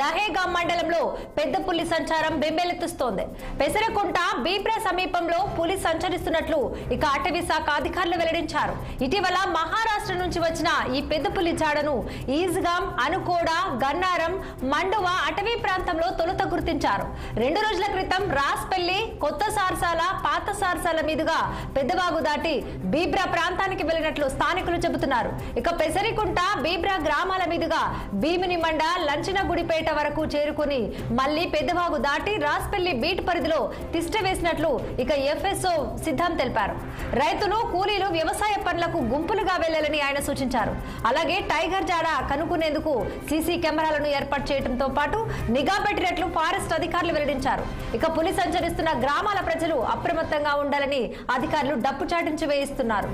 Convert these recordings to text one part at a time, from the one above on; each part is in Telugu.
దహేగా మండలంలో పెద్ద పులి సంచారం బెంబేలెత్తిస్తోంది. పెసరకుంట బీబ్రా సమీపంలో పులి సంచరిస్తున్నట్లు ఇక అటవీ శాఖ అధికారులు వెల్లడించారు. ఇటీవల మహారాష్ట్ర నుంచి వచ్చిన ఈ పెద్ద పులి జాడను ఈజ్గాం, అనుకోడ, గన్నారం, మండువ అటవీ ప్రాంతంలో తొలుత గుర్తించారు. 2 రోజుల క్రితం రాస్పల్లి, కొత్త సార్సాల, పాత సార్సాల మీదుగా పెద్దవాగు దాటి బీబ్రా ప్రాంతానికి వెళ్లినట్లు స్థానికులు చెబుతున్నారు. ఇక పెసరికుంట బీబ్రా గ్రామాల మీదుగా భీమిని మండ, లంచనగుడిపేట వరకు చేరుకుని మళ్లీ పెద్దవాగు దాటి రాస్పల్లి బీట్ పరిధిలో తిష్ట వేసినట్లు ఇక ఎఫ్ఎస్ఓ సిద్ధం తెలిపారు. రైతులు, కూలీలు వ్యవసాయ పనులకు గుంపులుగా వెళ్లాలని ఆయన సూచించారు. అలాగే టైగర్ జాడ కనుక్కునేందుకు సీసీ కెమెరాలను ఏర్పాటు చేయడంతో పాటు నిఘా పెట్టినట్లు ఫారెస్ట్ అధికారులు వెల్లడించారు. ఇక పులి సంచరిస్తున్న గ్రామాల ప్రజలు అప్రమత్తంగా ఉండాలని అధికారులు డప్పు చాటించి వేయిస్తున్నారు.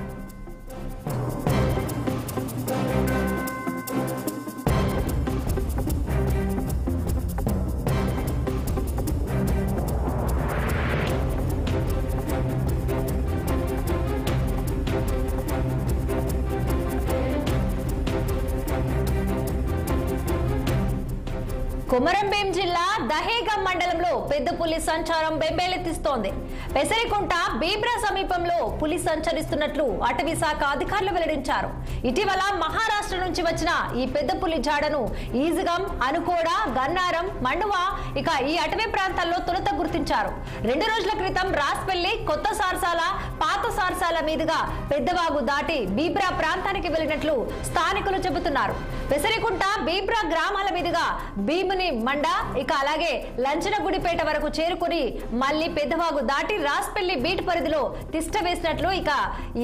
కొమరంభీం జిల్లా దహేగా మండలంలో పెద్ద పులి సంచారం బెంబేలెత్తిస్తోంది. పెసరికుంట బీబ్రా సమీపంలో పులి సంచరిస్తున్నట్లు అటవీ శాఖ అధికారులు వెల్లడించారు. ఇటీవల మహారాష్ట్ర నుంచి వచ్చిన ఈ పెద్ద పులి జాడను ఈజ్గాం, అనుకోడ, గన్నారం, మండువ ఇక ఈ అటవీ ప్రాంతాల్లో తొలుత గుర్తించారు. 2 రోజుల క్రితం రాస్పల్లి, కొత్త సార్సాల, పాత సార్సాల మీదుగా పెద్దవాగు దాటి బీబ్రా ప్రాంతానికి వెళ్లినట్లు స్థానికులు చెబుతున్నారు. పెసరికుంట బీబ్రా గ్రామాల మీదుగా భీముని మండ, ఇక అలాగే లంచనగుడిపేట వరకు చేరుకుని మళ్లీ పెద్దవాగు దాటి రాస్పల్లి బీట్ పరిధిలో తిష్ట వేసినట్లు ఇక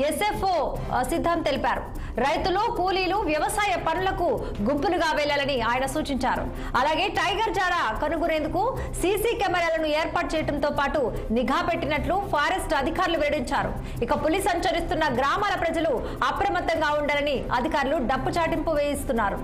ఎస్ఎఫ్ఓ సిద్ధం తెలిపారు. రైతులు, కూలీలు వ్యవసాయ పనులకు గుంపులుగా వెళ్లాలని ఆయన సూచించారు. అలాగే టైగర్ జాడ కనుగొనేందుకు సీసీ కెమెరాలను ఏర్పాటు చేయడంతో పాటు నిఘా పెట్టినట్లు ఫారెస్ట్ అధికారులు వెల్లడించారు. ఇక పులి సంచరిస్తున్న గ్రామాల ప్రజలు అప్రమత్తంగా ఉండాలని అధికారులు డప్పు చాటింపు వేయిస్తున్నారు.